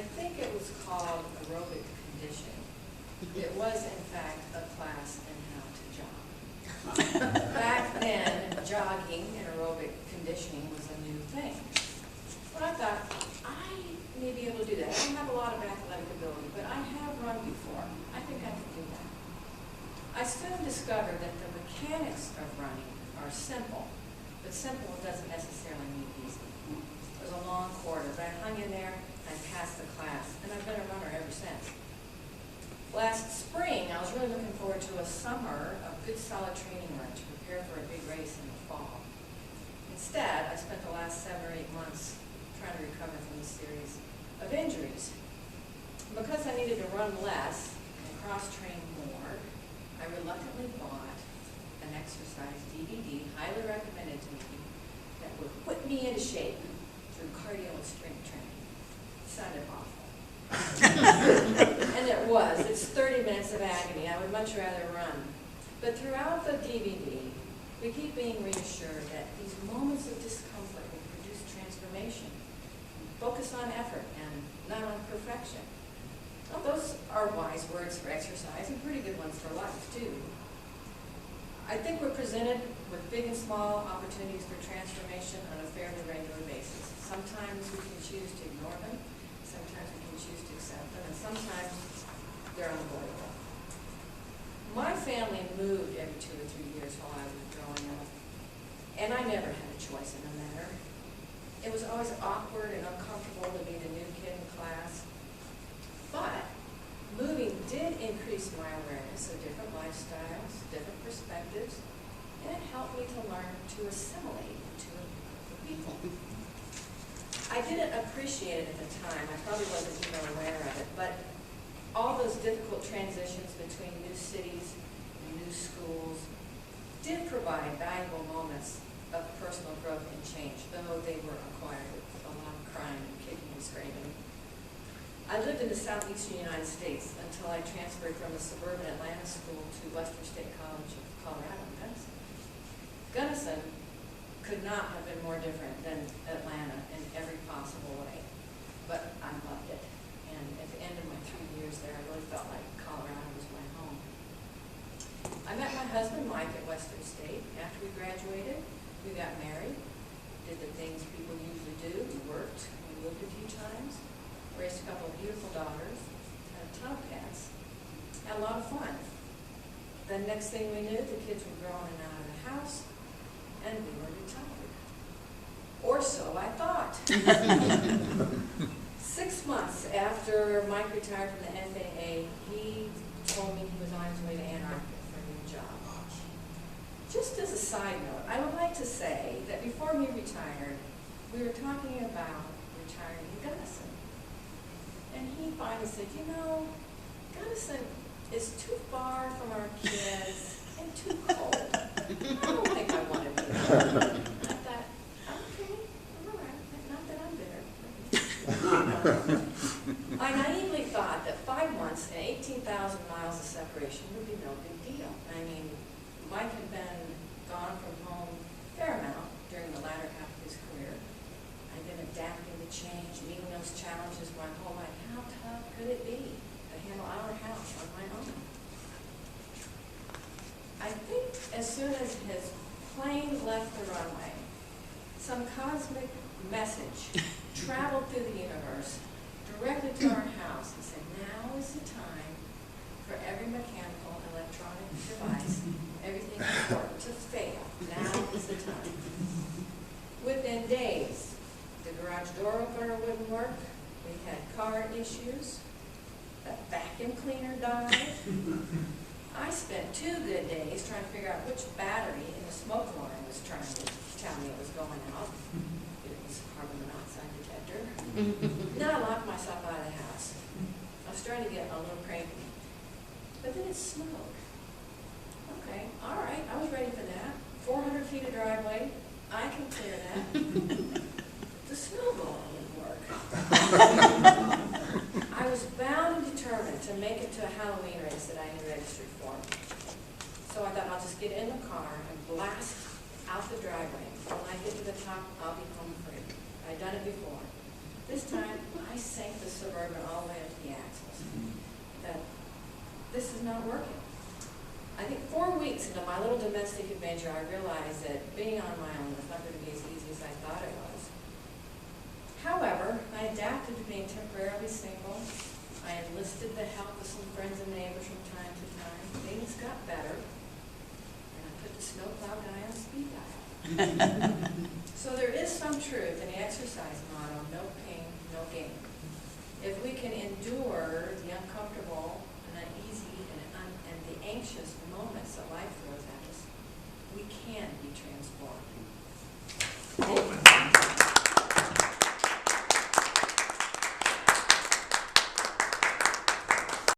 I think it was called aerobic conditioning. It was, in fact, a class in how to jog. Back then, jogging and aerobic conditioning was a new thing. But I thought, I may be able to do that. I don't have a lot of athletic ability, but I have run before. I think I can do that. I soon discovered that the mechanics of running are simple, but simple doesn't necessarily mean easy. It was a long quarter, but I hung in there, I passed the class, and I've been a runner ever since. Last spring, I was really looking forward to a summer of good solid training run to prepare for a big race in the fall. Instead, I spent the last 7 or 8 months trying to recover from a series of injuries. Because I needed to run less and cross-train more, I reluctantly bought an exercise DVD, highly recommended to me, that would whip me into shape through cardio and strength training. It sounded awful. And it was. It's 30 minutes of agony. I would much rather run. But throughout the DVD, we keep being reassured that these moments of discomfort will produce transformation. Focus on effort and not on perfection. Well, those are wise words for exercise and pretty good ones for life, too. I think we're presented with big and small opportunities for transformation on a fairly regular basis. Sometimes we can choose to ignore them. Sometimes we can choose to accept them, and sometimes they're unavoidable. My family moved every 2 or 3 years while I was growing up, and I never had a choice in the matter. It was always awkward and uncomfortable to be the new kid in class, but moving did increase my awareness of different lifestyles, different perspectives, and it helped me to learn to assimilate into a group of people. I didn't appreciate it at the time. I probably wasn't even aware of it, but all those difficult transitions between new cities and new schools did provide valuable moments of personal growth and change, though they were acquired with a lot of crying and kicking and screaming. I lived in the southeastern United States until I transferred from a suburban Atlanta school to Western State College of Colorado in Gunnison. Gunnison could not have been more different than Atlanta in every possible way, but I loved it. And at the end of my 3 years there, I really felt like Colorado was my home. I met my husband, Mike, at Western State. After we graduated, we got married, did the things people usually do. We worked, we lived a few times, raised a couple of beautiful daughters, had a ton of pets, had a lot of fun. The next thing we knew, the kids were growing and out of the house, and we were retired. Or so I thought. 6 months after Mike retired from the FAA, he told me he was on his way to Antarctica for a new job. Just as a side note, I would like to say that before he retired, we were talking about retiring in Gunnison. And he finally said, you know, Gunnison is too far from our kids and too cold. I don't think I want to be there. I thought, okay, all right, not that I'm bitter. I naively thought that 5 months and 18,000 miles of separation would be no big deal. I mean, Mike had been gone from home a fair amount during the latter half of his career. I'd been adapting to change, meeting those challenges my whole life. How tough could it be to handle our house on my own? I think as soon as his plane left the runway, some cosmic message traveled through the universe directly to our house and said, now is the time for every mechanical, electronic device, everything important to fail. Now is the time. Within days, the garage door opener wouldn't work. We had car issues. The vacuum cleaner died. I spent 2 good days trying to figure out which battery in the smoke alarm was trying to tell me it was going out. It was carbon monoxide detector. Now I locked myself out of the house. I was starting to get a little cranky. But then it snowed. Okay, all right, I was ready for that. 400 feet of driveway, I can clear that. The snowball didn't work. I was bound and determined to make it to a Halloween race that I had registered for. So I thought I'll just get in the car and blast out the driveway. When I get to the top, I'll be home free. I'd done it before. This time, I sank the Suburban this is not working. I think 4 weeks into my little domestic adventure, I realized that being on my own was not going to be as easy as I thought it was. However, I adapted to being temporarily single. I enlisted the help of some friends and neighbors from time to time. Things got better, and I put the snowplow guy on speed dial. So there is some truth in the exercise motto, no pain, no gain. If we can endure the uncomfortable and uneasy and the anxious moments that life throws at us, we can be transformed.